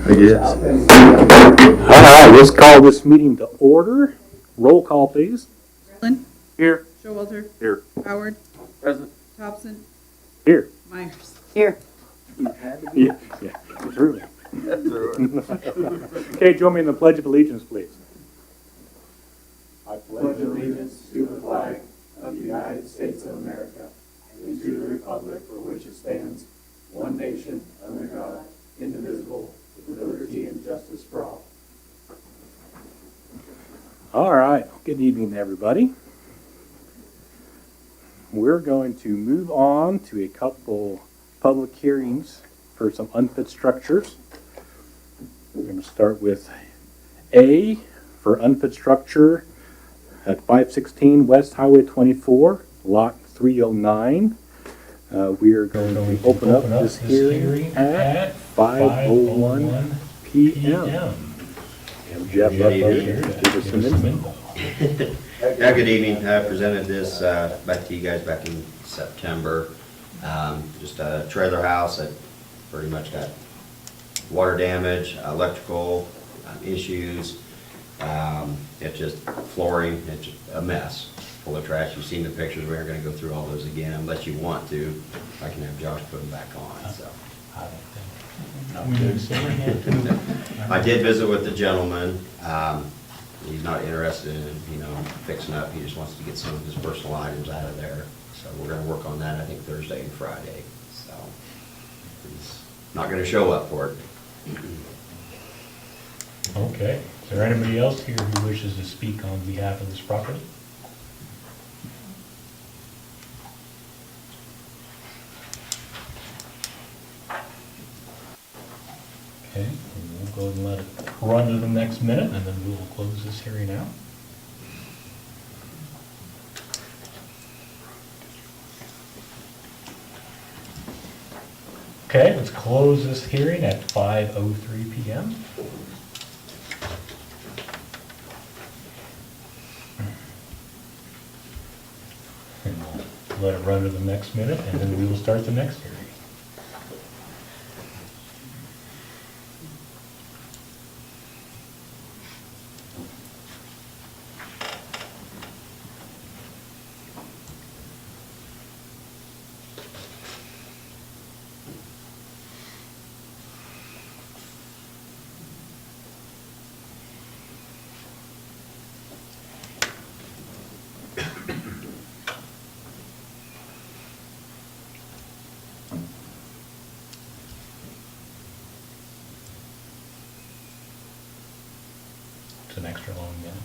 I guess. All right, let's call this meeting to order. Roll call, please. Lynn, Here. Showalter, Here. Howard, Present. Thompson, Here. Myers. Here. Yeah, it's early. Okay, join me in the Pledge of Allegiance, please. I pledge allegiance to the flag of the United States of America and to the republic for which it stands, one nation, under God, indivisible, with liberty and justice for all. All right, good evening, everybody. We're going to move on to a couple public hearings for some unfit structures. We're going to start with A for unfit structure at 516 West Highway 24, Lot 309. We are going to open up this hearing at 5:01 p.m. And Jeff up here to give us some info. Yeah, good evening. I presented this back to you guys back in September. Just a trailer house that pretty much got water damage, electrical issues. It's just flooring, it's just a mess, full of trash. You've seen the pictures. We aren't going to go through all those again unless you want to. I can have Josh put them back on. So I did visit with the gentleman. He's not interested in, fixing up. He just wants to get some of his personal items out of there. So we're going to work on that, I think, Thursday and Friday. So he's not going to show up for it. Okay. Is there anybody else here who wishes to speak on behalf of this property? Okay, we'll go ahead and let it run to the next minute, and then we will close this hearing out. Okay, let's close this hearing at 5:03 p.m. And we'll let it run to the next minute, and then we will start the next hearing. It's an extra long minute.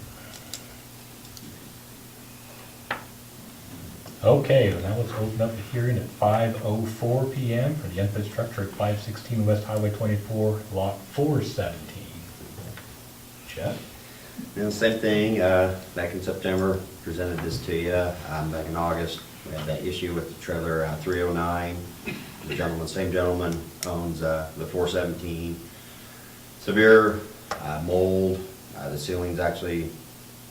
Okay, well, now let's open up the hearing at 5:04 p.m. for the unfit structure at 516 West Highway 24, Lot 417. Jeff? And the same thing, back in September, presented this to you. Back in August, we had that issue with the trailer 309. The gentleman, same gentleman, owns the 417. Severe mold. The ceiling's actually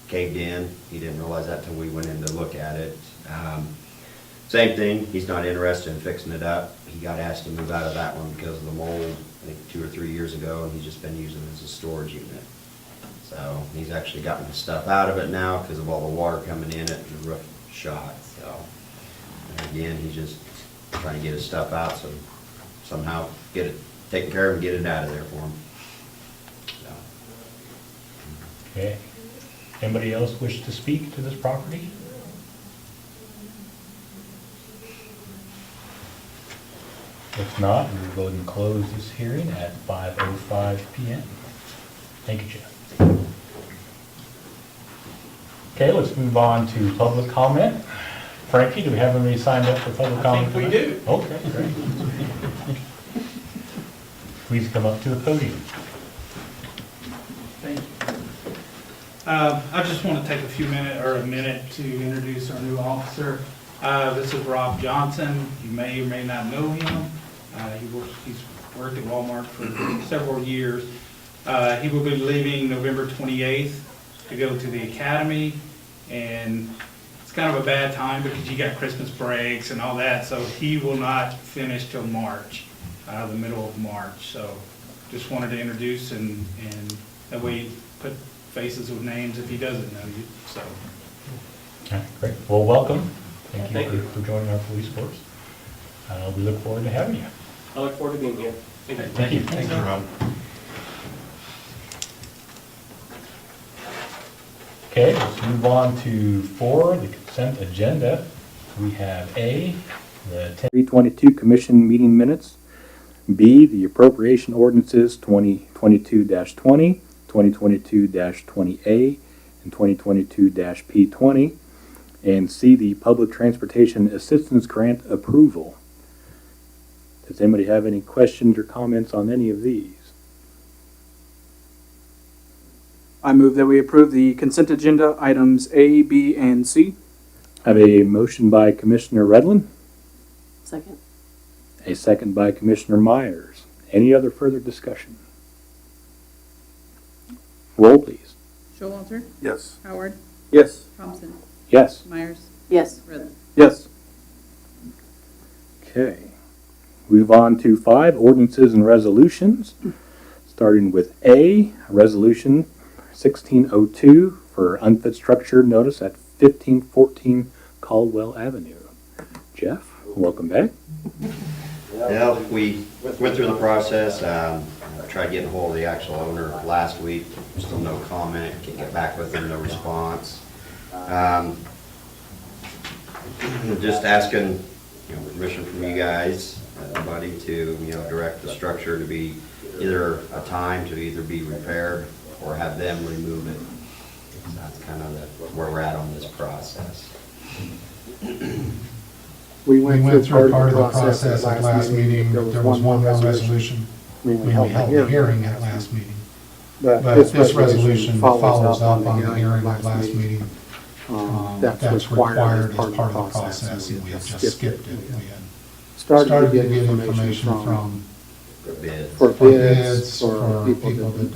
caved in. He didn't realize that until we went in to look at it. Same thing, he's not interested in fixing it up. He got asked to move out of that one because of the mold, I think 2 or 3 years ago, and he's just been using it as a storage unit. So he's actually gotten his stuff out of it now because of all the water coming in it and the roof shot. So and again, he's just trying to get his stuff out, so somehow get it taken care of and get it out of there for him. So. Okay. Anybody else wish to speak to this property? If not, we will go ahead and close this hearing at 5:05 p.m. Thank you, Jeff. Okay, let's move on to public comment. Frankie, do we have anybody signed up for public comment? I think we do. Okay, great. Please come up to the podium. Thank you. I just want to take a minute to introduce our new officer. This is Rob Johnson. You may or may not know him. He's worked at Walmart for several years. He will be leaving November 28th to go to the academy, and it's kind of a bad time because you got Christmas breaks and all that, so he will not finish till March, the middle of March. So just wanted to introduce and that way put faces with names if he doesn't know you, so. Okay, great. Well, welcome. Thank you for joining our police force. We look forward to having you. I look forward to being here. Thank you. Thanks, Rob. Okay, let's move on to 4, the consent agenda. We have A, the 322 Commission meeting minutes. B, the appropriation ordinances 2022-20, 2022-20A, and 2022-P20. And C, the public transportation assistance grant approval. Does anybody have any questions or comments on any of these? I move that we approve the consent agenda items A, B, and C. I have a motion by Commissioner Redlin, Second. a second by Commissioner Myers. Any other further discussion? Roll, please. Showalter, Yes. Howard, Yes. Thompson, Yes. Myers, Yes. Redlin. Yes. Okay. Move on to 5, ordinances and resolutions. Starting with A, resolution 1602 for unfit structure notice at 1514 Caldwell Avenue. Jeff, welcome back. Yeah, we went through the process, tried getting a hold of the actual owner last week, still no comment, can't get back with him, no response. Just asking, permission from you guys, buddy, to, direct the structure to be either a time to either be repaired or have them remove it. So that's kind of where we're at on this process. We went through part of the process at last meeting. There was one more resolution. We held a hearing at last meeting. But this resolution follows up on the hearing at last meeting. That's required as part of the process, and we had just skipped it. We had started to get information from For bids. for bids, for people that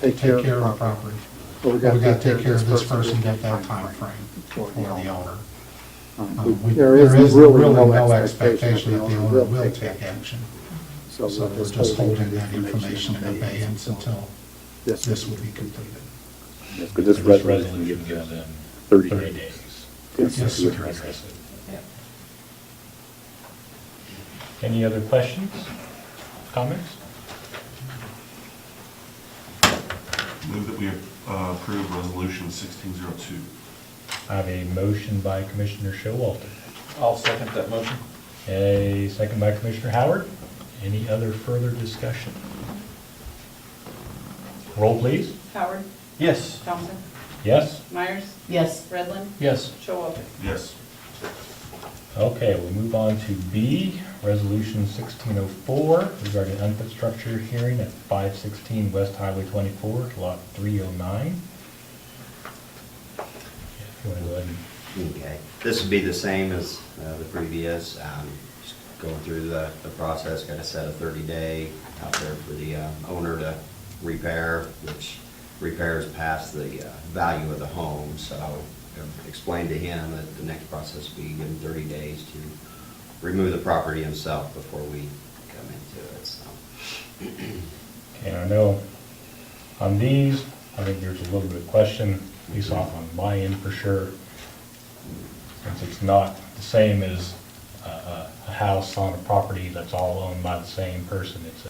take care of the property. But we got to take care of this first and get that time frame for the owner. There is really no expectation that the owner will take action. So we're just holding that information in abeyance until this will be completed. Yes, because this This resolution resolution gives gives them them 30 30 days. days Yes, to sir. address it. Any other questions, comments? Move that we approve resolution 1602. I have a motion by Commissioner Showalter, I'll second that motion. a second by Commissioner Howard. Any other further discussion? Roll, please. Howard, Yes. Thompson, Yes? Myers, Yes. Redlin, Yes. Showalter. Yes. Okay, we'll move on to B, Resolution 1604 regarding unfit structure hearing at 516 West Highway 24, Lot 309. If you want to go ahead and Okay, this would be the same as the previous, just going through the process, got to set a 30-day out there for the owner to repair, which repairs past the value of the home, so I've explained to him that the next process would be give him 30 days to remove the property himself before we come into it, so. And I know on these, I think there's a little bit of question, at least off on my end for sure, since it's not the same as a house on a property that's all owned by the same person. It's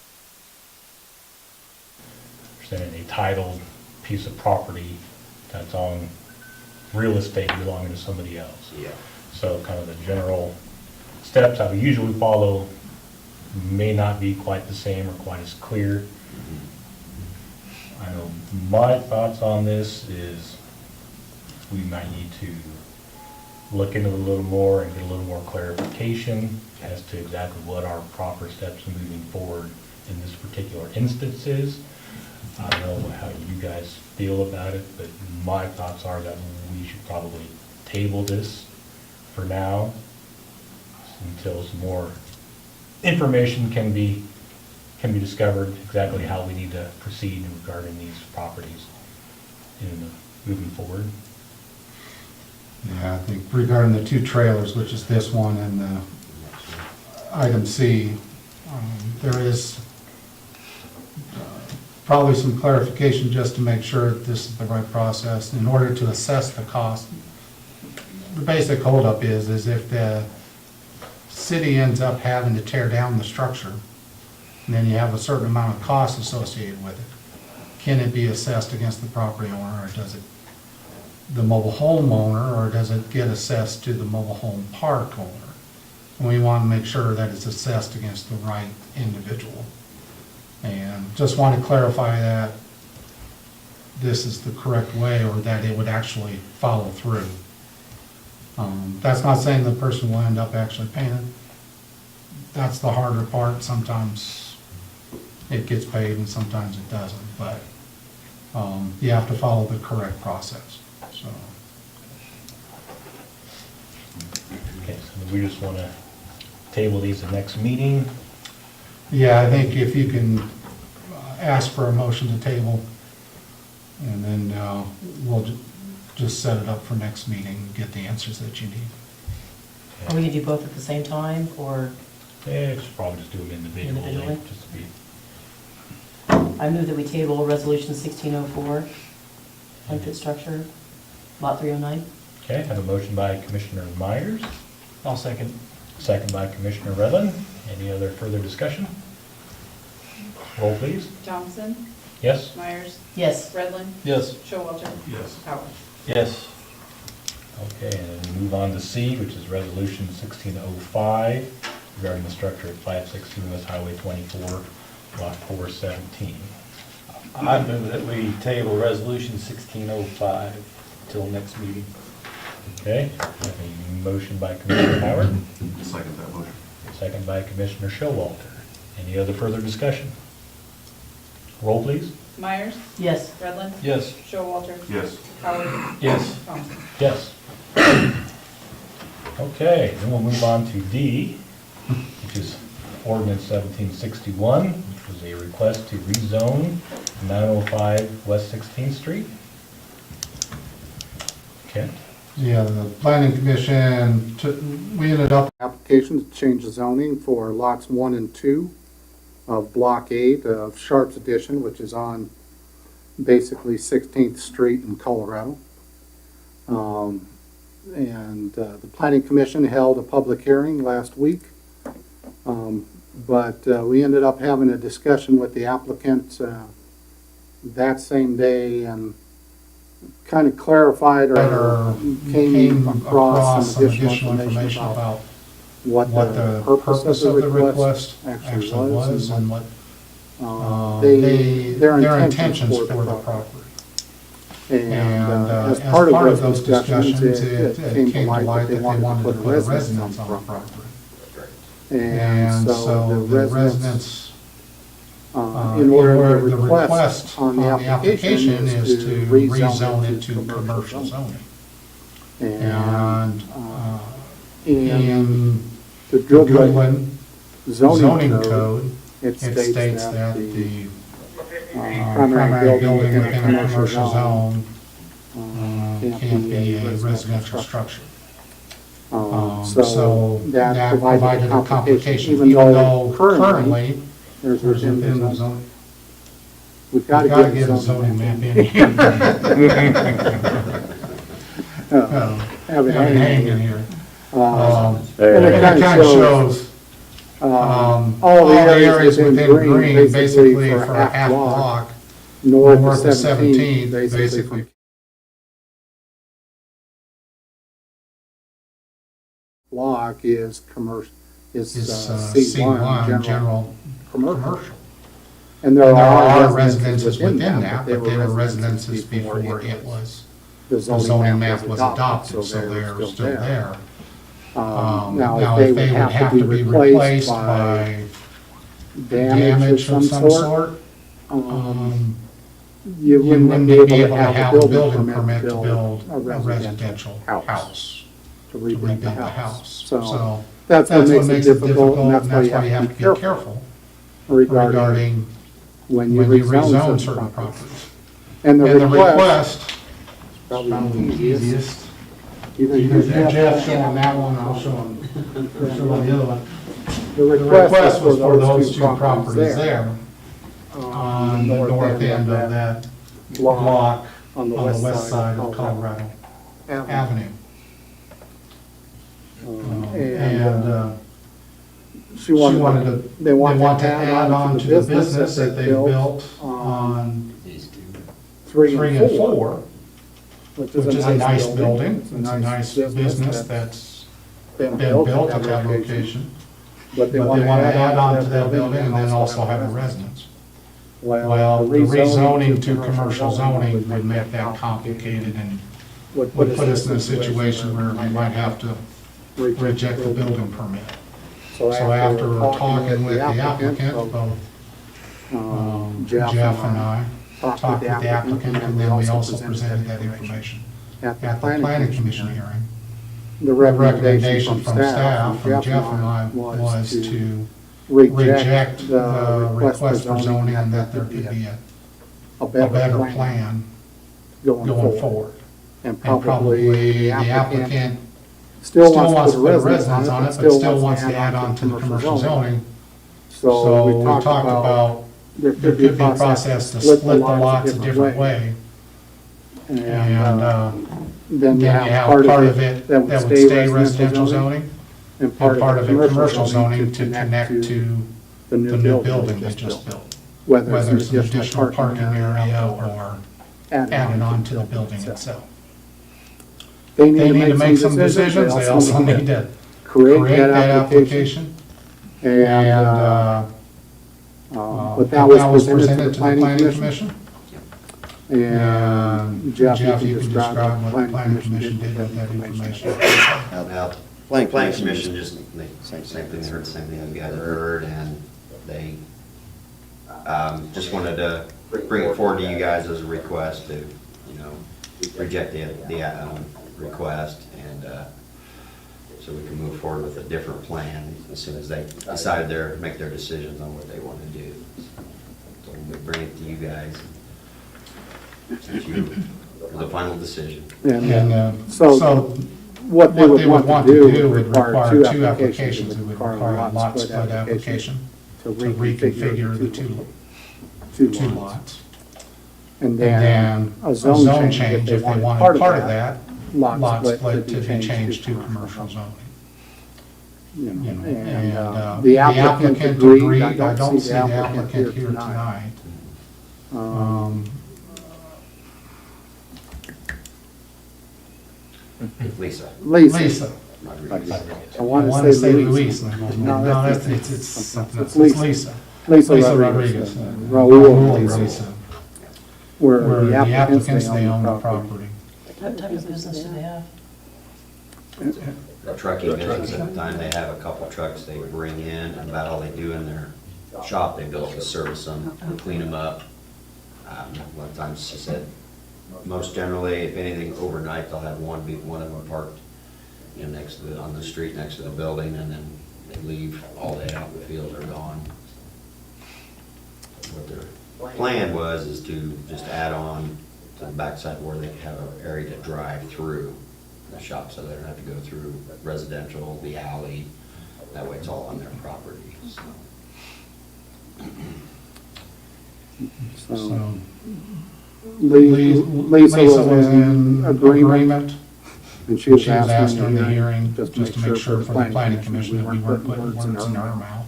a titled piece of property that's on real estate belonging to somebody else. Yeah. So kind of the general steps I would usually follow may not be quite the same or quite as clear. I know my thoughts on this is we might need to look into it a little more and get a little more clarification as to exactly what our proper steps moving forward in this particular instance is. I don't know how you guys feel about it, but my thoughts are that we should probably table this for now until some more information can be discovered, exactly how we need to proceed regarding these properties moving forward. Yeah, I think regarding the 2 trailers, which is this one and item C, there is probably some clarification just to make sure that this is the right process. In order to assess the cost, the basic holdup is if the city ends up having to tear down the structure, and then you have a certain amount of cost associated with it, can it be assessed against the property owner, or does it the mobile home owner, or does it get assessed to the mobile home park owner? And we want to make sure that it's assessed against the right individual. And just want to clarify that this is the correct way, or that it would actually follow through. That's not saying the person will end up actually paying it. That's the harder part. Sometimes it gets paid and sometimes it doesn't, but you have to follow the correct process, so. Okay, so we just want to table these the next meeting. Yeah, I think if you can ask for a motion to table, and then we'll just set it up for next meeting and get the answers that you need. Are we gonna do both at the same time, or Yeah, just probably just do them individually, Individually? just to be, I move that we table resolution 1604, unfit structure, lot 309? okay, I have a motion by Commissioner Myers, I'll second. second by Commissioner Redland. Any other further discussion? Roll, please. Johnson, Yes? Myers, Yes. Redland, Yes. Showalter, Yes. Howard. Yes. Okay, and then we move on to C, which is Resolution 1605, regarding the structure at 516 West Highway 24, Lot 417. I move that we table resolution 1605 till next meeting. Okay, I have a motion by Commissioner Howard, Second that motion. second by Commissioner Showalter. Any other further discussion? Roll, please. Myers, Yes. Redland, Yes. Showalter, Yes. Howard, Yes. Thompson. Yes. Okay, then we'll move on to D, which is ordinance 1761, which was a request to rezone 905 West 16th Street. Kent? Yeah, the planning commission, we ended up application to change the zoning for lots 1 and 2 of Block 8 of Sharps Edition, which is on basically 16th Street in Colorado. The planning commission held a public hearing last week. But we ended up having a discussion with the applicant that same day and kind of clarified or came across some additional information about what the purpose of the request actually was and what their intentions for the property. And as part of those discussions, it came to light that they wanted to put a residence on the property. And so the residents, in order, the request on the application is to rezone it to commercial zoning. And in the Goodwin zoning code, it states that the primary building within a commercial zone can't be a residential structure. So that provided a complication, even though currently there's within the zone. We've got to get a zoning map in here. Have it hanging here. And it kind of shows all the areas within green, basically for a half block, north of 17th, basically. Block is commercial, is C1, general commercial. And there are residences within that, but they were residences before it was, the zoning map was adopted, so they're still there. Now, if they would have to be replaced by damage of some sort, you wouldn't be able to have a building permit to build a residential house. To rebuild the house. So that's what makes it difficult, and that's why you have to be careful regarding when you rezone certain properties. And the request is probably the easiest. Either Jeff showing that one, or I'll show him the other one. The request was for those two properties there. on the north end of that block on the west side of Colorado Avenue. And She wanted to, they want to add on to the business that they built on These two. 3 and 4, 4, which is a nice building. It's a nice business that's been been built at that location. But But they want to add on to that building and then also have a residence. Well, the rezoning to commercial zoning would make that complicated and would put us in a situation where we might have to reject the building permit. So after talking with the applicant, both Jeff and I talked with the applicant, and then we also presented that information at the planning commission hearing. The The recommendation from staff, from Jeff and I, was to reject the request for zoning and that there could be a better plan going forward. And And probably the applicant still wants wants to to put a put a residence on it, but still wants to add on to the commercial zoning. So we talked about there could be a process to split the lots a different way. And then you have part of it that would stay residential zoning, and part of it commercial zoning to connect to the new building they just built. Whether it's an additional parking area or added on to the building itself. They need to make some decisions, they also need to create that application. And, but that was presented to the planning commission. And Jeff, you can describe what the planning commission did with that information. Now, planning commission just, same thing, heard the same thing you guys heard, and they just wanted to bring it forward to you guys as a request to, reject the request, and so we can move forward with a different plan as soon as they decide make their decisions on what they want to do. So we bring it to you guys. For the final decision. And so what they would want to do would require two applications. It would require a lot split application to reconfigure the two lots. And then a zone change if they wanted part of that lot split to be changed to commercial zoning. And the applicant agreed. I don't see the applicant here tonight. Lisa. Lisa. I want to say Luis. No, it's Lisa. Lisa Rodriguez. Raul Lisa. Where the applicants, they own the property. What type of business do they have? The trucking business at the time, they have a couple trucks they bring in, and about all they do in their shop, they built is service them, clean them up. One time she said, most generally, if anything overnight, they'll have one of them parked, next to on the street next to the building, and then they leave all day out in the field, they're gone. What their plan is to just add on to the backside where they have an area to drive through the shop, so they don't have to go through residential, the alley. That way it's all on their property. So Lisa was in agreement, and she was asked during the hearing, just to make sure for the planning commission that we weren't putting words in our mouth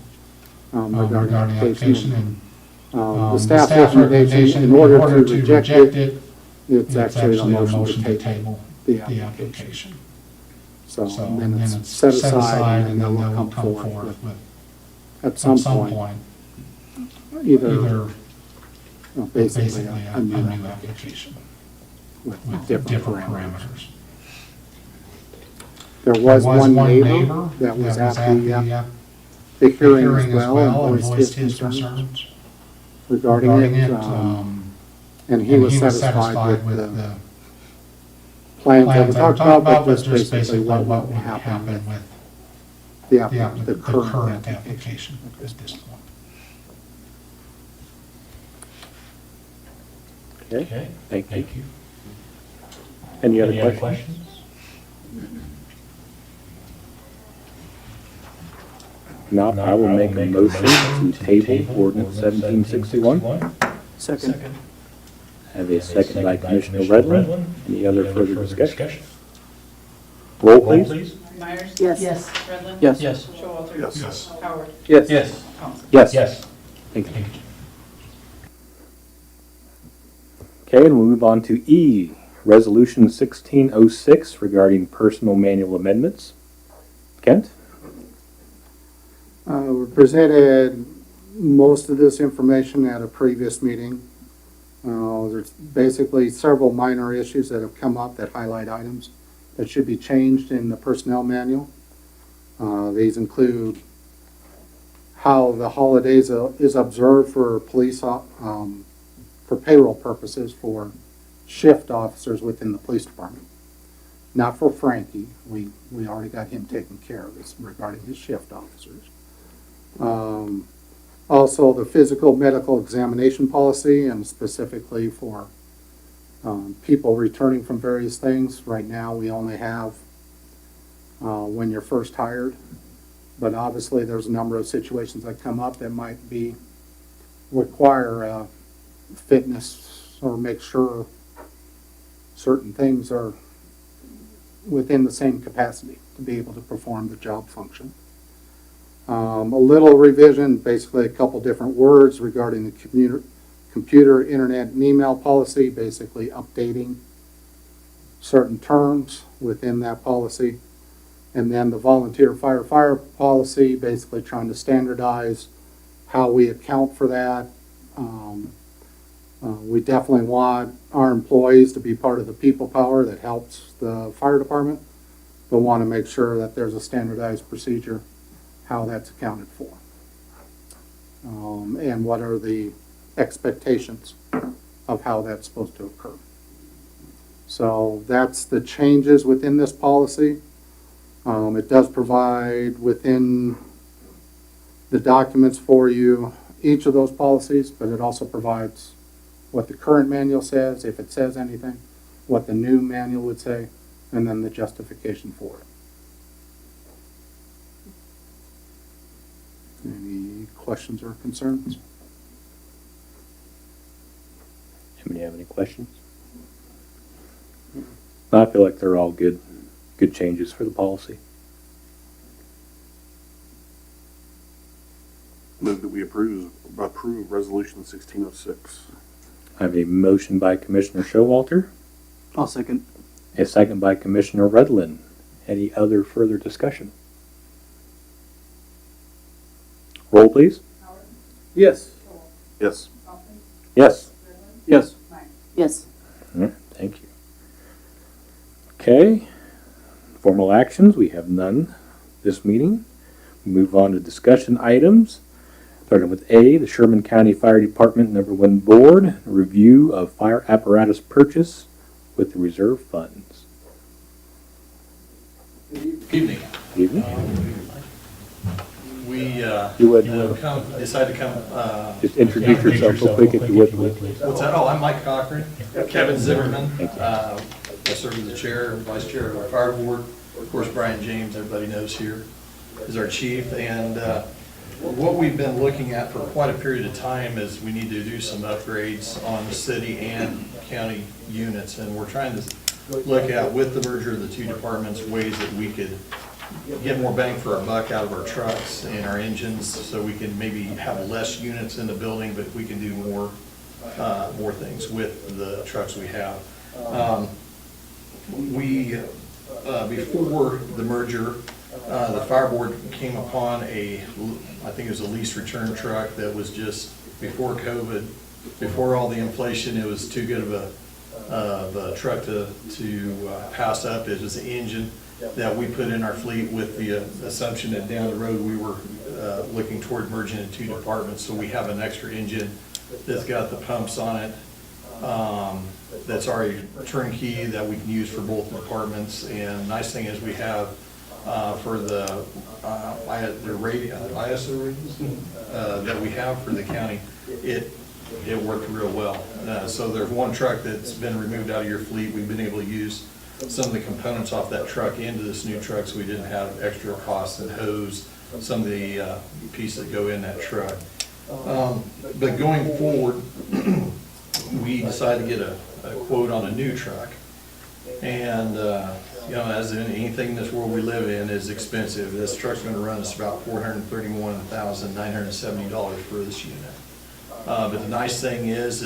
regarding the application. And the staff recommendation, in order to reject it, it's actually a motion to table the application. So then it's set aside, and then they'll come forward with, at some point, either basically a new application with different parameters. There was one neighbor that was at the hearing as well, and voiced his concerns regarding it, and he was satisfied with the plans that we talked about, but just basically what would happen with the current application at this point. Okay, thank you. Thank you. Any other questions? Not, I will make a motion to table ordinance 1761. Second. Have a second by Commissioner Redland. Any other further discussion? Roll, please. Myers? Yes. Redland? Yes. Yes. Showalter? Yes. Howard? Yes. Yes. Thompson? Yes. Yes. Thank you. Okay, and we'll move on to E, Resolution 1606 regarding personal manual amendments. Kent? We presented most of this information at a previous meeting. There's basically several minor issues that have come up that highlight items that should be changed in the personnel manual. These include how the holidays is observed for police, for payroll purposes for shift officers within the police department. Not for Frankie. We already got him taken care of this regarding his shift officers. Also, the physical medical examination policy, and specifically for people returning from various things. Right now, we only have when you're first hired, but obviously there's a number of situations that come up that might require fitness or make sure certain things are within the same capacity to be able to perform the job function. A little revision, basically a couple different words regarding the computer, internet, and email policy, basically updating certain terms within that policy. And then the volunteer fire policy, basically trying to standardize how we account for that. We definitely want our employees to be part of the people power that helps the fire department, but want to make sure that there's a standardized procedure how that's accounted for. And what are the expectations of how that's supposed to occur. So that's the changes within this policy. It does provide within the documents for you each of those policies, but it also provides what the current manual says, if it says anything, what the new manual would say, and then the justification for it. Any questions or concerns? Anybody have any questions? I feel like they're all good changes for the policy. Move that we approve Resolution 1606. I have a motion by Commissioner Showalter, I'll second. a second by Commissioner Redland. Any other further discussion? Roll, please. Yes. Yes. Yes. Yes. Yes. Thank you. Okay. Formal actions, we have none this meeting. We move on to discussion items. Starting with A, the Sherman County Fire Department Number 1 Board, review of fire apparatus purchase with the reserve funds. Evening. Evening. We, You would decided to come, just introduce yourself real quick if you would, please. what's that? Oh, I'm Mike Cochran, Kevin Zimmerman. I serve as the chair, vice chair of our fire board. Of course, Brian James, everybody knows here, is our chief. And what we've been looking at for quite a period of time is we need to do some upgrades on the city and county units. And we're trying to look at, with the merger of the two departments, ways that we could get more bang for our buck out of our trucks and our engines, so we can maybe have less units in the building, but we can do more things with the trucks we have. Before the merger, the fire board came upon I think it was a lease return truck that was just before COVID, before all the inflation. It was too good of a truck to pass up. It was the engine that we put in our fleet with the assumption that down the road we were looking toward merging in two departments. So we have an extra engine that's got the pumps on it, that's already turnkey, that we can use for both departments. And nice thing is we have for the ISO ratings that we have for the county, it worked real well. So there's one truck that's been removed out of your fleet. We've been able to use some of the components off that truck into this new truck, so we didn't have extra costs and hose some of the pieces that go in that truck. But going forward, we decided to get a quote on a new truck. And, you know, as in anything in this world we live in is expensive. This truck's gonna run us about $431,970 for this unit. But the nice thing is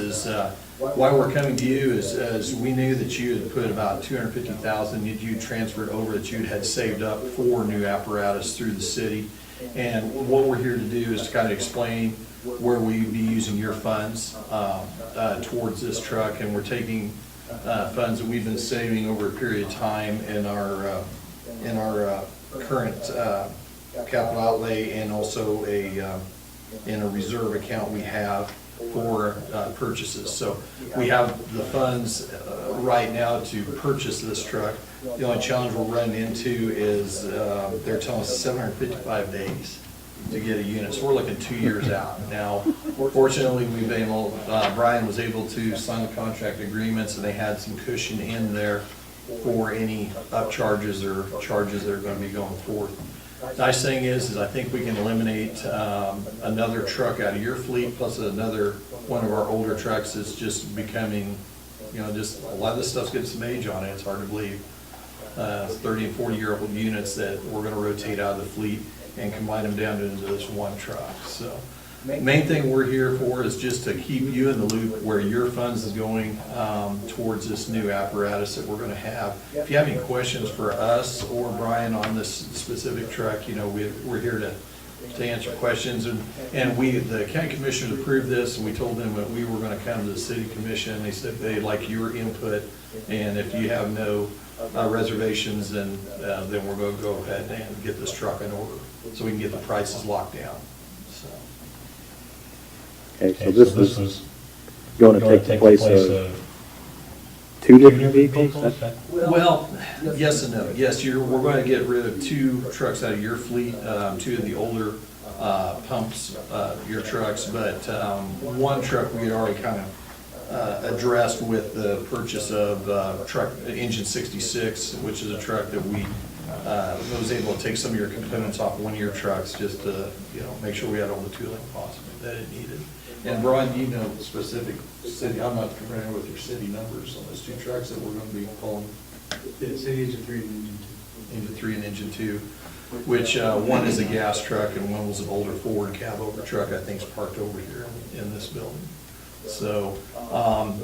why we're coming to you is we knew that you had put about $250,000 that you transferred over, that you had saved up for new apparatus through the city. And what we're here to do is to kind of explain where we'd be using your funds towards this truck. And we're taking funds that we've been saving over a period of time in our current capital outlay, and also in a reserve account we have for purchases. So we have the funds right now to purchase this truck. The only challenge we're running into is they're telling us 755 days to get a unit. So we're looking 2 years out. Now, fortunately, we've been able, Brian was able to sign the contract agreements, and they had some cushion in there for any upcharges or charges that are going to be going forth. Nice thing is I think we can eliminate another truck out of your fleet, plus another one of our older trucks that's just becoming, you know, just a lot of this stuff's getting some age on it. It's hard to believe. 30 and 40-year-old units that we're going to rotate out of the fleet and combine them down into this one truck. So main thing we're here for is just to keep you in the loop where your funds is going towards this new apparatus that we're going to have. If you have any questions for us or Brian on this specific truck, you know, we're here to answer questions. And the county commissioners approved this, and we told them that we were going to come to the city commission. They said they'd like your input, and if you have no reservations, then we're going to go ahead and get this truck in order so we can get the prices locked down. So. Okay, so this is was going to take the place of two different vehicles? Well, yes and no. Yes, we're going to get rid of 2 trucks out of your fleet, 2 of the older pumps, your trucks, but one truck we had already kind of addressed with the purchase of truck engine 66, which is a truck that we was able to take some of your components off one of your trucks just to, you know, make sure we had all the tooling possible that it needed. And Brian, you know specific city, I'm not familiar with your city numbers on those 2 trucks that we're going to be pulling. It's engine 3 and engine 2. Engine 3 and engine 2, which one is a gas truck and one was an older Ford cab over truck, I think is parked over here in this building. So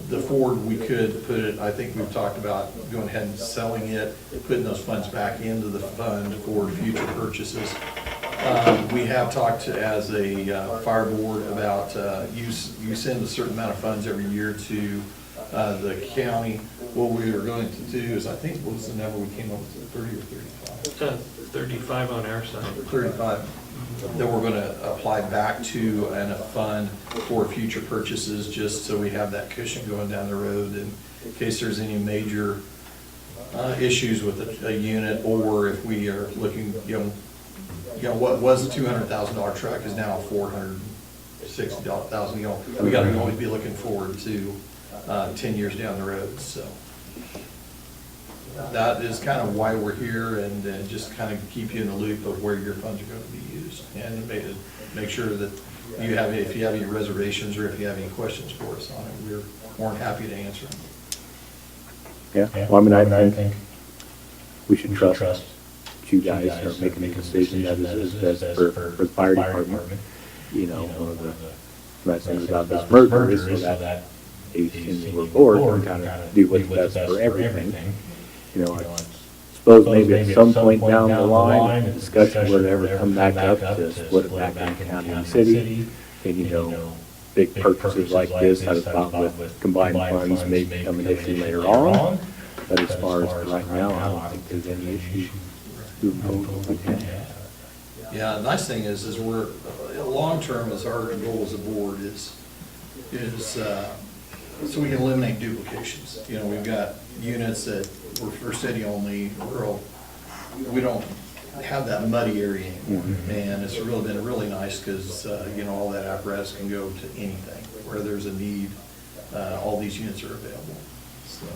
the Ford, we could put it, I think we've talked about going ahead and selling it, putting those funds back into the fund for future purchases. We have talked as a fire board about you send a certain amount of funds every year to the county. What we are going to do is, I think, what was the number we came up with, 30 or 35? 35 on our side. 35. That we're going to apply back to and a fund for future purchases, just so we have that cushion going down the road in case there's any major issues with a unit, or if we are looking, you know, what was a $200,000 truck is now $460,000. You know, we got to always be looking forward to 10 years down the road. So that is kind of why we're here, and just kind of keep you in the loop of where your funds are going to be used, and make sure that you have, if you have any reservations or if you have any questions for us on it, we're more than happy to answer them. Yeah, well, I mean, I think we should trust you guys are making a decision that is best for the fire department. You know, one of the nice things about this merger is so that ACC and board can kind of do what's best for everything. You know, I suppose maybe at some point down the line, the discussion would ever come back up to split it back in county and city. And, you know, big purchases like this, I was about with combined funds may become an issue later on. But as far as right now, I don't think there's any issue. Yeah, the nice thing is we're, long-term is our goal as a board is so we can eliminate duplications. You know, we've got units that were for city only, we don't have that muddy area anymore. And it's really been really nice because, you know, all that apparatus can go to anything. Where there's a need, all these units are available. So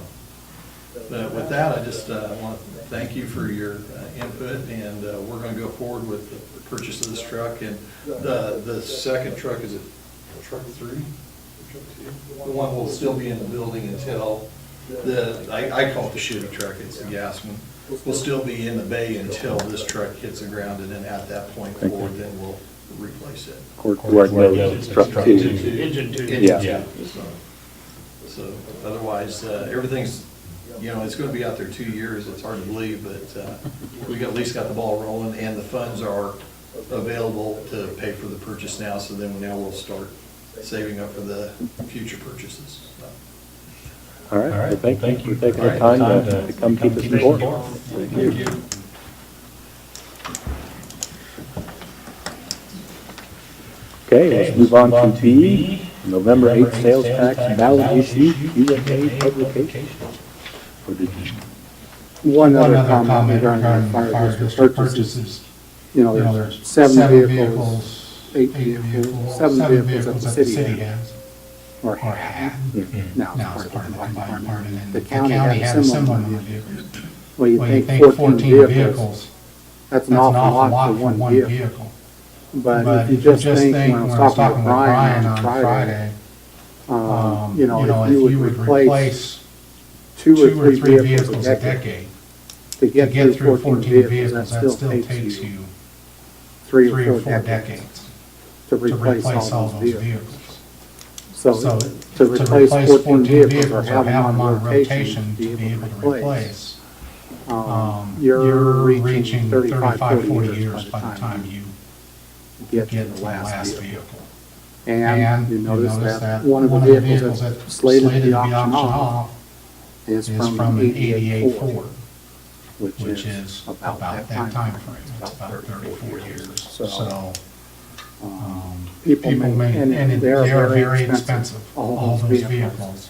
But with that, I just want to thank you for your input, and we're going to go forward with the purchase of this truck. And the second truck, is it truck 3? Truck 2? The one will still be in the building until I call it the Chevy truck, it's the gas one. Will still be in the bay until this truck hits the ground, and then at that point forward, then we'll replace it. Court knows it's truck 2. Engine two. Yeah. So otherwise, everything's, it's going to be out there 2 years. It's hard to believe, but we at least got the ball rolling, and the funds are available to pay for the purchase now. So then now we'll start saving up for the future purchases. So. All right, All right, well, thank you for taking the All right, time to come keep us informed. Thank you. Okay, let's move on to B, November 8th sales tax ballot issue, Q&A publication. Or did you- One other comment regarding fire district purchases. There's 7 vehicles, 8 vehicles, 7 vehicles that the city has, or had. Now it's part of the combined part, and the county had a similar number of vehicles. Well, you think 14 vehicles, that's an awful lot for one vehicle. But if you just think, when I was talking with Brian on Friday, if you would replace 2 or 3 vehicles a decade, to get through 14 vehicles, that still takes you 3 or 4 decades to replace all those vehicles. So to replace 14 vehicles or have them on rotation to be able to replace, you're reaching 35, 40 years by the time you get to the last vehicle. And you notice that one of the vehicles that's slated to be auctioned off is from an 88 Ford, which is about that time frame. It's about 34 years. So people may, and they are very expensive, all those vehicles.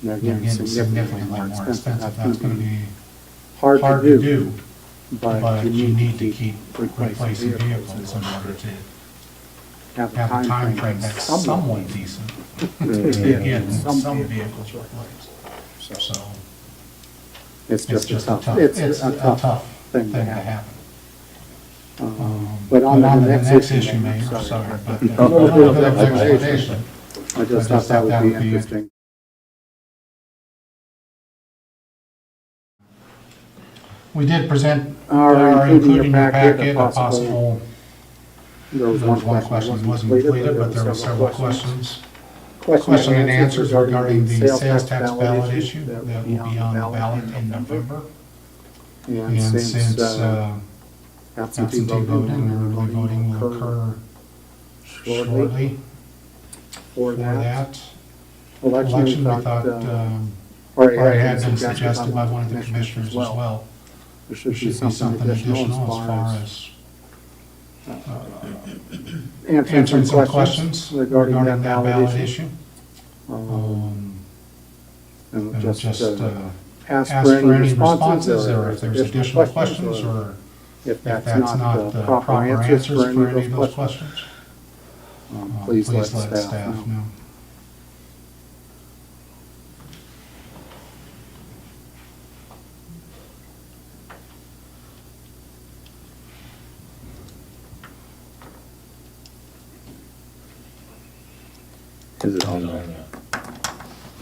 They're getting significantly more expensive. That's going to be hard to do, but you need to keep replacing vehicles in order to have a time frame that's somewhat decent to get some vehicles replaced. So it's just a tough thing to happen. But on the next issue, Mayor, sorry, but I just thought that would be interesting. We did present, including your packet, a possible, there was one question that wasn't completed, but there were several questions. Question and answers regarding the sales tax ballot issue that will be on the ballot in November. And since absentee voting or early voting will occur shortly for that election, we thought, or it had been suggested by one of the commissioners as well, there should be something additional as far as answering some questions regarding that ballot issue. And just ask for any responses, or if there's additional questions, or if that's not the proper answers for any of those questions, please let staff know. Is it on the,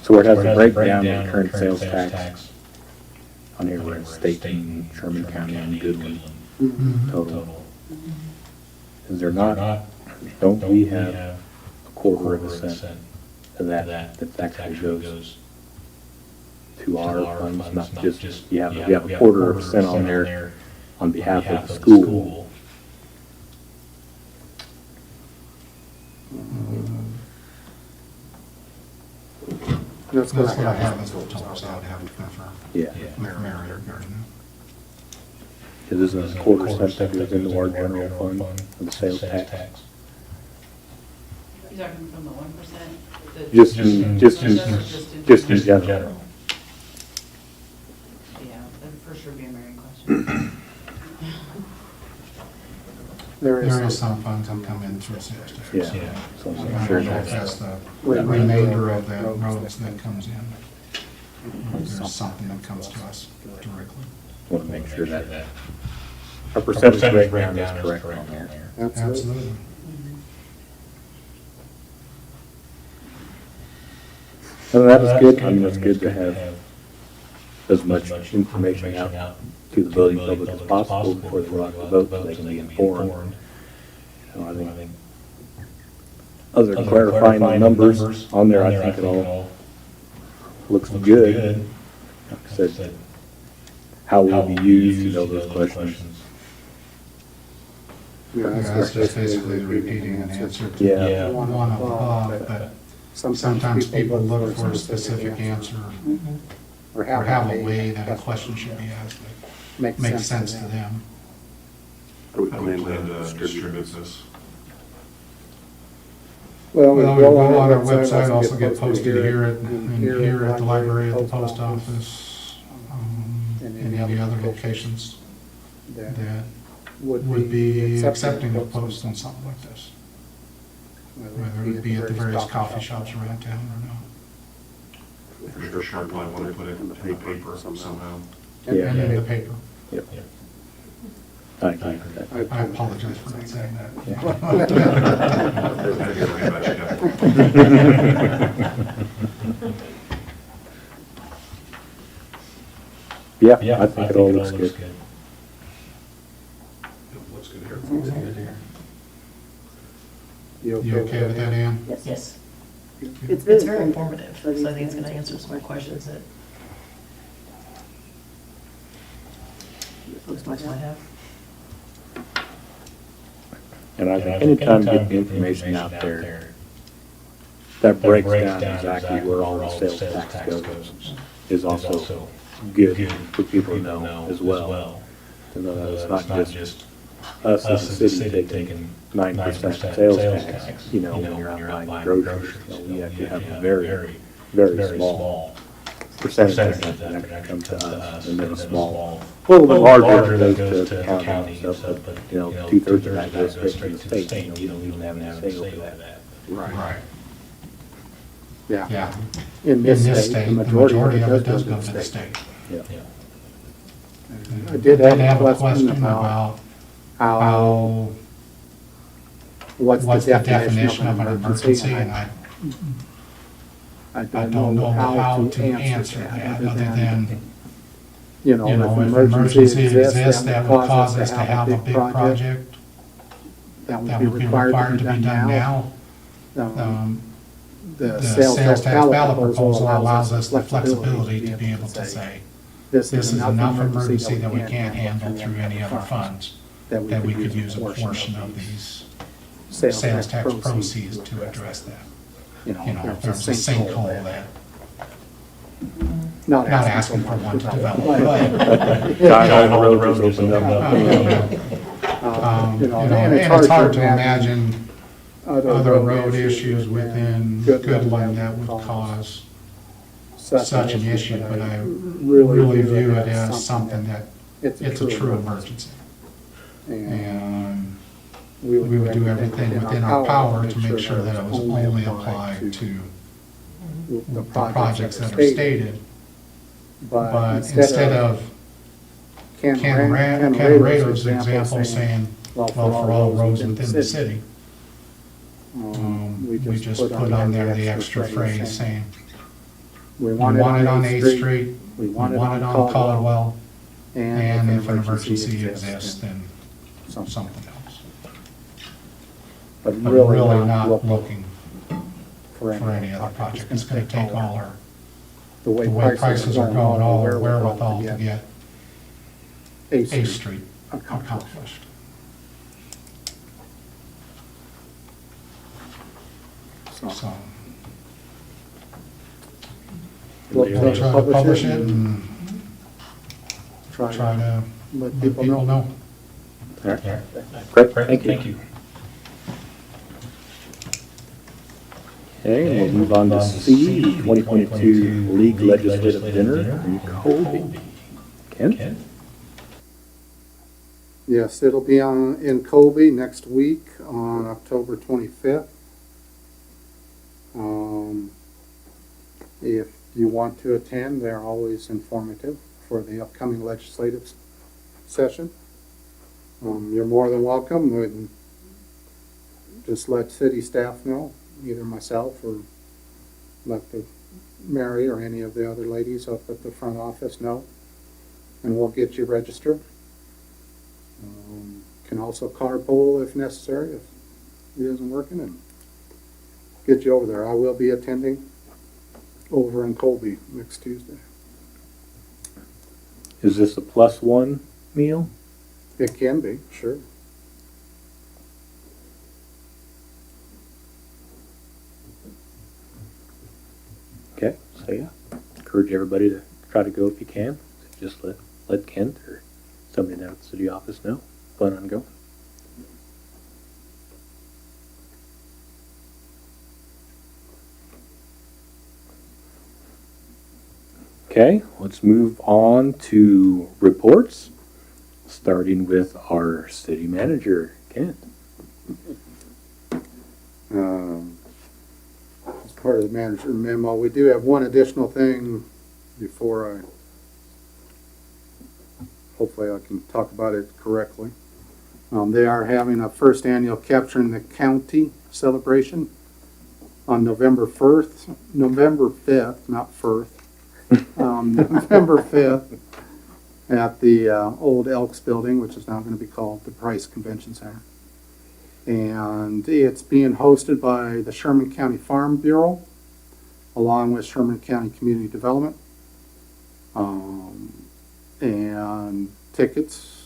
so where it has a breakdown of the current sales tax on here, where it's Staten, Sherman County, and Goodwin total. Is there not, don't we have a quarter of a cent of that actually goes to our funds, not just, you have a quarter of a cent on there on behalf of the school. That's what I have as well, so I would have to confirm. Yeah. Mayor regarding that. Because this is a quarter cent that goes into our general fund of the sales tax. You're talking from the 1%? Just in general. Yeah, that would for sure be a Marion question. There is some funds that come in through sales tax. Yeah. So I'm sure not sure if that's the remainder of that roads that comes in. if there's something that comes to us directly. Want to make sure that our percentage breakdown is correct on there. Absolutely. And that is good. I mean, it's good to have as much information out to the voting public as possible before they go out to vote, so they can be informed. You know, I think, other than clarifying the numbers on there, I think it all looks good. Like I said, how will it be used, you know, those questions. Yeah, that's just basically the repeating an answer to Yeah. one above, but sometimes people look for a specific answer or have a way that a question should be asked that makes sense to them. I would plan to distribute this. Well, we go on our website, also get posted here at the library, at the post office, and any other locations that would be accepting the post on something like this. Whether it be at the various coffee shops around town or not. For sure, Sharp might want to put it in the paper somehow. And in the paper. Yep. I agree with that. I apologize for not saying that. Yeah, I think it all looks good. Looks good here. You okay with that, Ann? Yes. It's very informative, so I think it's going to answer some questions that folks might have. And I think anytime you get the information out there, that breaks down exactly where all the sales tax goes, is also good for people to know as well. To know that it's not just us as a city taking 9% sales tax, you know, when you're out buying groceries. You know, we actually have a very, very small percentage of that actually come to us, and then a small, a little bit larger that goes to the county and stuff, but, you know, 2/3 of that goes straight to the state, you know, we don't even have any say over that. Right. Yeah. In this state, the majority of it does go to the state. Yeah. I did have a question about how, what's the definition of an emergency, and I don't know how to answer that, other than, you know, if an emergency exists that would cause us to have a big project that would be required to be done now. The sales tax ballot proposal allows us the flexibility to be able to say, this is enough emergency that we can't handle through any other funds, that we could use a portion of these sales tax proceeds to address that. You know, if there's a sinkhole that, not asking for one to develop, but, God, all the roads opened up. you know, and it's hard to imagine other road issues within Goodland that would cause such an issue, but I really view it as something that it's a true emergency. And we would do everything within our power to make sure that it was only applied to the projects that are stated. But instead of Ken Rado's example saying, well, for all roads within the city, we just put on there the extra phrase saying, we want it on 8th Street, we want it on Caldwell, and if an emergency exists, then something else. But really not looking for any other project. It's going to take all our, the way prices are going, all our wherewithal to get 8th Street accomplished. So we'll try to publish it and try to let people know. All right. Great, thank you. Okay, we'll move on to C, 2022 League Legislative Dinner in Colby. Ken? Yes, it'll be in Colby next week on October 25th. If you want want to attend, they're always informative for the upcoming legislative session. You're more than welcome. And just let city staff know, either myself or let the Mary or any of the other ladies up at the front office know, and we'll get you registered. Can also carpool if necessary, if it isn't working, and get you over there. I will be attending over in Colby next Tuesday. Is this a +1 meal? It can be, sure. Okay, so yeah, encourage everybody to try to go if you can. Just let Kent or somebody down at the city office know. Plan on going. Okay, let's move on to reports, starting with our city manager, Kent. As part of the manager memo, we do have one additional thing before hopefully I can talk about it correctly. They are having a first annual Capturing the County celebration on November 5th, not 1st, November 5th at the old Elks Building, which is now going to be called the Price Convention Center. And it's being hosted by the Sherman County Farm Bureau, along with Sherman County Community Development. And tickets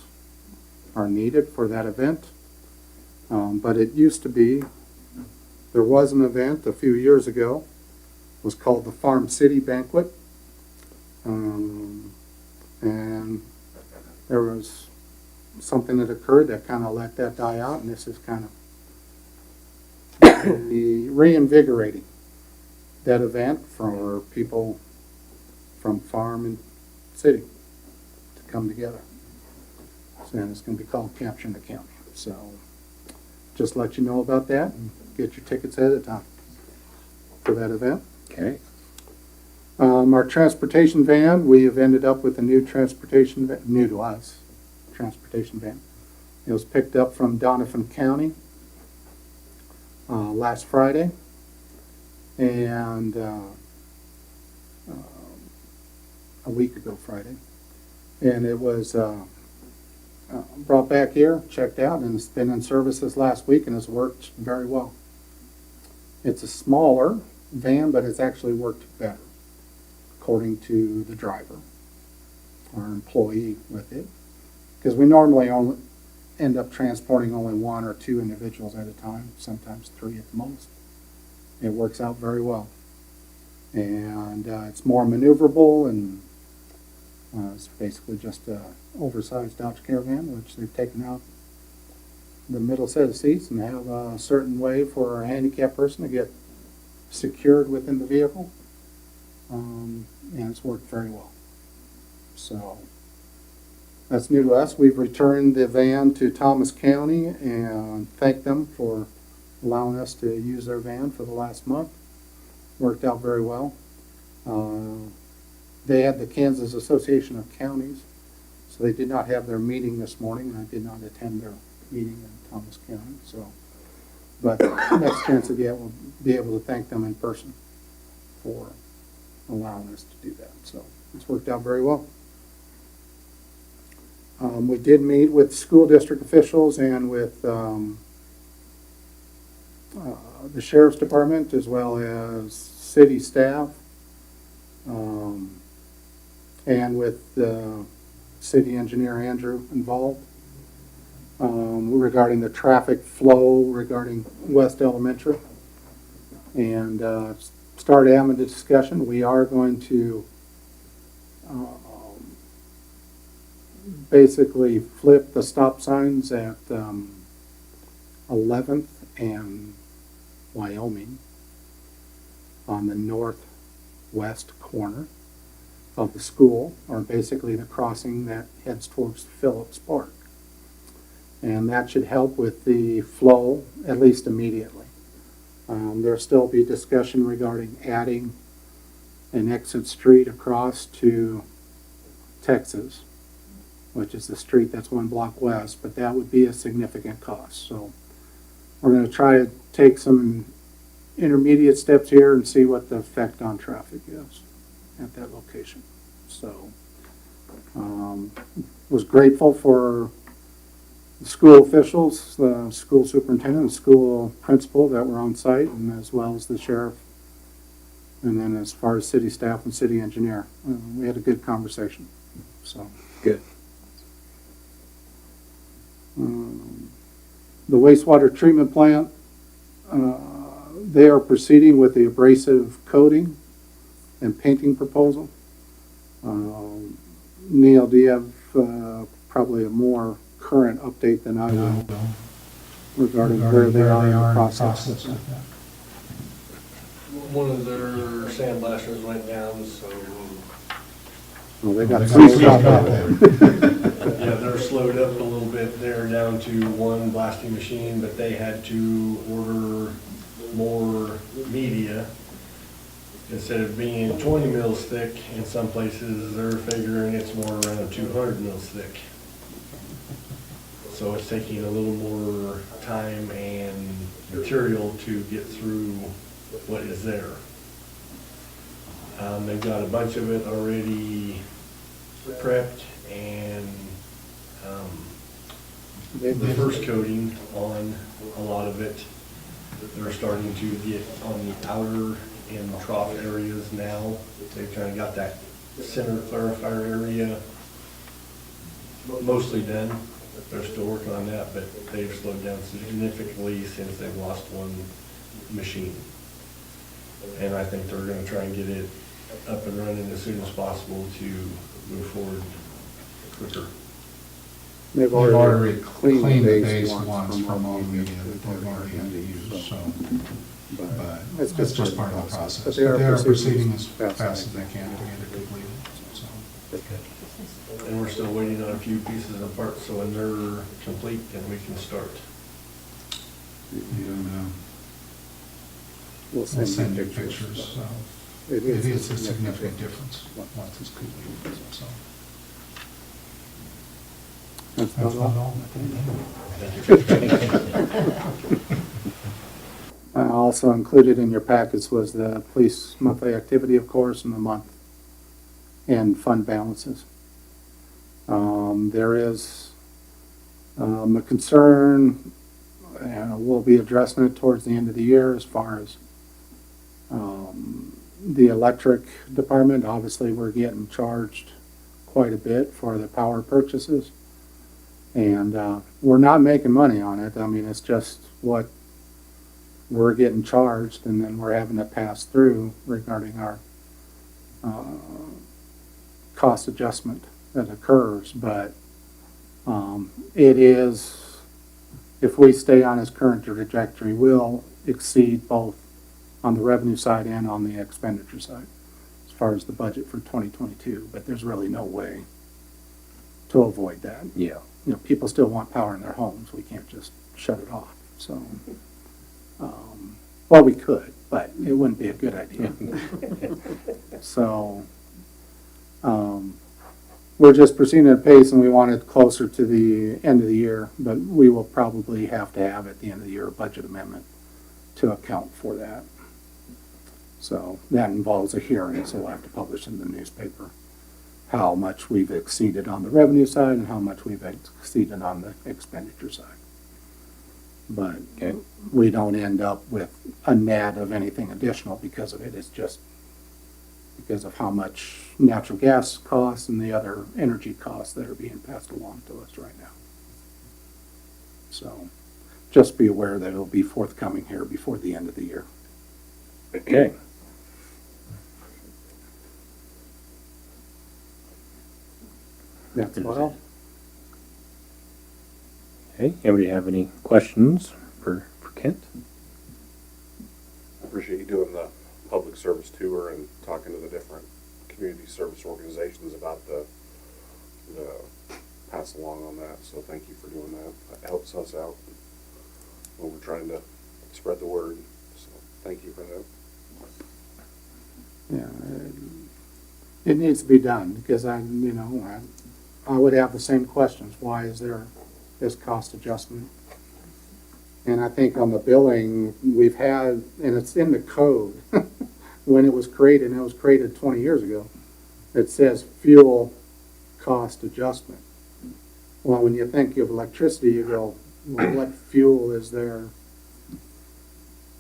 are needed for that event. But it used to be, there was an event a few years ago, it was called the Farm City Banquet. And there was something that occurred that kind of let that die out, and this is kind of reinvigorating that event for people from farm and city to come together. And it's going to be called Capturing the County. So just let you know about that and get your tickets ahead of time for that event. Okay. Our transportation van, we have ended up with a new transportation van, new to us, transportation van. It was picked up from Donovan County last Friday, and a week ago Friday. And it was brought back here, checked out, and it's been in service this last week and has worked very well. It's a smaller van, but it's actually worked better, according to the driver, our employee with it. Because we normally only end up transporting only one or two individuals at a time, sometimes three at the most. It works out very well. And it's more maneuverable, and it's basically just an oversized Dodge Caravan, which they've taken out the middle set of seats and have a certain way for a handicapped person to get secured within the vehicle. And it's worked very well. So that's new to us. We've returned the van to Thomas County and thanked them for allowing us to use their van for the last month. Worked out very well. They had the Kansas Association of Counties, so they did not have their meeting this morning, and I did not attend their meeting in Thomas County. So, but next chance I get, we'll be able to thank them in person for allowing us to do that. So it's worked out very well. We did meet with school district officials and with the sheriff's department, as well as city staff, and with the city engineer Andrew involved, regarding the traffic flow regarding West Elementary, and started having a discussion. We are going to basically flip the stop signs at 11th and Wyoming on the northwest corner of the school, or basically the crossing that heads towards Phillips Park. And that should help with the flow, at least immediately. There'll still be discussion regarding adding an exit street across to Texas, which is the street that's one block west, but that would be a significant cost. So we're going to try to take some intermediate steps here and see what the effect on traffic is at that location. So, was grateful for the school officials, the school superintendent, the school principal that were on site, and as well as the sheriff. And then as far as city staff and city engineer, we had a good conversation. So Good. The wastewater treatment plant, they are proceeding with the abrasive coating and painting proposal. Neil, do you have probably a more current update than I will regarding where they are in the process? One of their sandblasters went down, so, Well, they got They three got stuff out there. yeah, they're slowed up a little bit. They're down to one blasting machine, but they had to order more media. Instead of being 20 mils thick, in some places, they're figuring it's more around 200 mils thick. So it's taking a little more time and material to get through what is there. They've got a bunch of it already prepped and the first coating on a lot of it. They're starting to get on the outer and trough areas now. They've kind of got that center clarifier area mostly done. They're still working on that, but they've slowed down significantly since they've lost one machine. And I think they're gonna try and get it up and running as soon as possible to move forward quicker. They've They've already cleaned cleaned the the base base once from all the media media that they've already had to use, so. But It's that's just part of the process. But But they are proceeding as fast as they can to get it completed, so. And we're still waiting on a few pieces and parts, so when they're complete, then we can start. And, We'll we'll send send you you pictures. pictures, so. It It is is a significant difference once it's completed, so. That's That's about about all. Also included in your packets was the police monthly activity, of course, in the month, and fund balances. There is a concern, and we'll be addressing it towards the end of the year as far as the electric department. Obviously, we're getting charged quite a bit for the power purchases. And we're not making money on it. I mean, it's just what we're getting charged, and then we're having to pass through regarding our cost adjustment that occurs. But it is, if we stay on its current trajectory, will exceed both on the revenue side and on the expenditure side as far as the budget for 2022. But there's really no way to avoid that. Yeah. You know, people still want power in their homes. We can't just shut it off. So, well, we could, but it wouldn't be a good idea. So, we're just proceeding at pace, and we want it closer to the end of the year, but we will probably have to have at the end of the year a budget amendment to account for that. So that involves a hearing, so we'll have to publish in the newspaper how much we've exceeded on the revenue side and how much we've exceeded on the expenditure side. But Okay. we don't end up with a net of anything additional because of it. It's just because of how much natural gas costs and the other energy costs that are being passed along to us right now. So just be aware that it'll be forthcoming here before the end of the year. Okay. That's all. Okay, anybody have any questions for Kent? I appreciate you doing the public service tour and talking to the different community service organizations about the pass along on that. So thank you for doing that. That helps us out when we're trying to spread the word. So thank you for that. Yeah, it needs to be done, because I would have the same questions. Why is there this cost adjustment? And I think on the billing, we've had, and it's in the code, when it was created, and it was created 20 years ago, it says fuel cost adjustment. Well, when you think of electricity, you go, well, what fuel is there?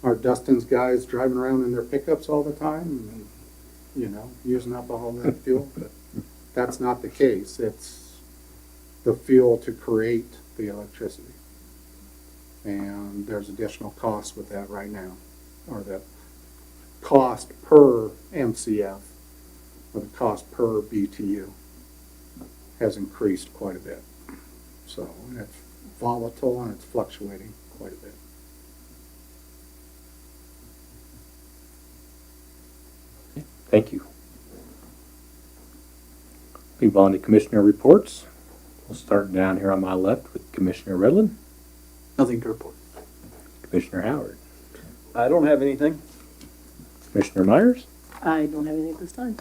Are Dustin's guys driving around in their pickups all the time, and, using up all that fuel? But that's not the case. It's the fuel to create the electricity. And there's additional costs with that right now, or the cost per MCF, or the cost per BTU has increased quite a bit. So it's volatile and it's fluctuating quite a bit. Thank you. Move on to Commissioner reports. We'll start down here on my left with Commissioner Redlin, Nothing to report. Commissioner Howard, I don't have anything. Commissioner Myers, I don't have anything at this time.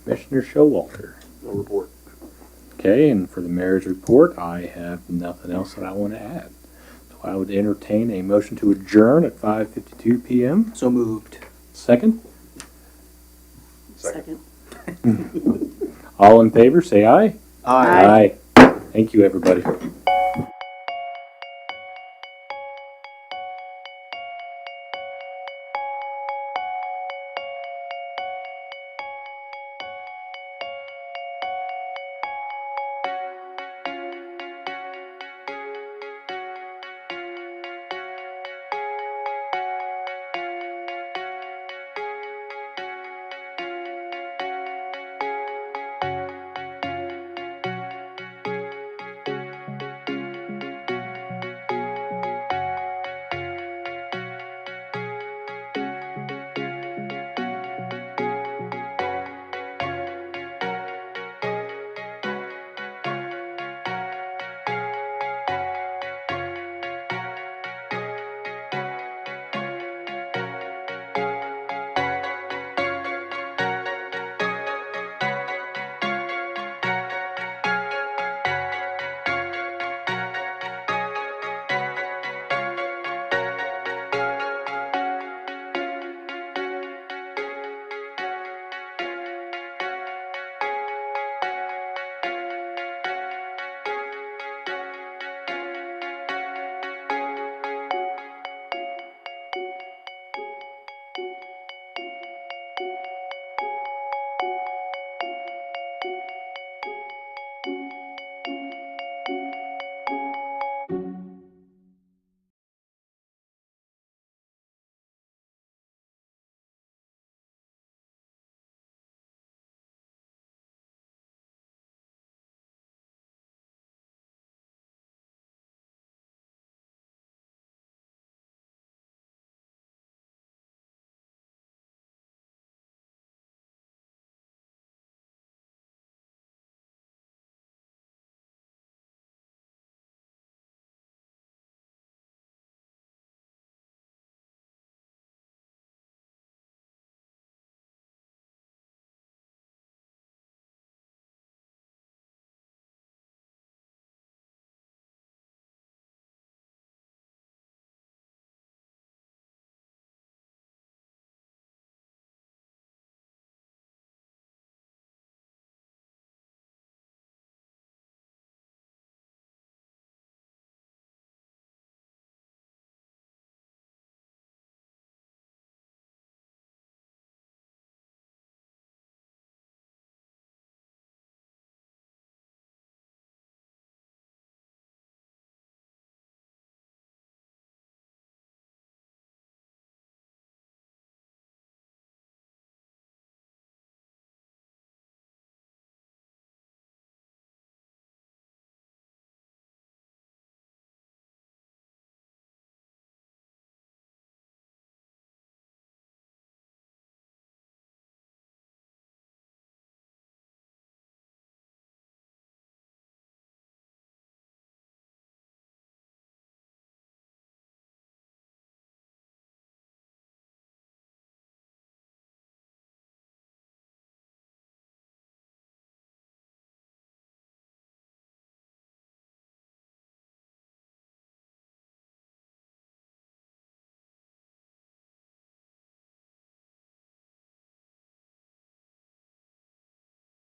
Commissioner Showalter. No report. Okay, and for the mayor's report, I have nothing else that I want to add. So I would entertain a motion to adjourn at 5:52 p.m. So moved. Second. Second. All in favor, say aye. Aye. Aye. Thank you, everybody.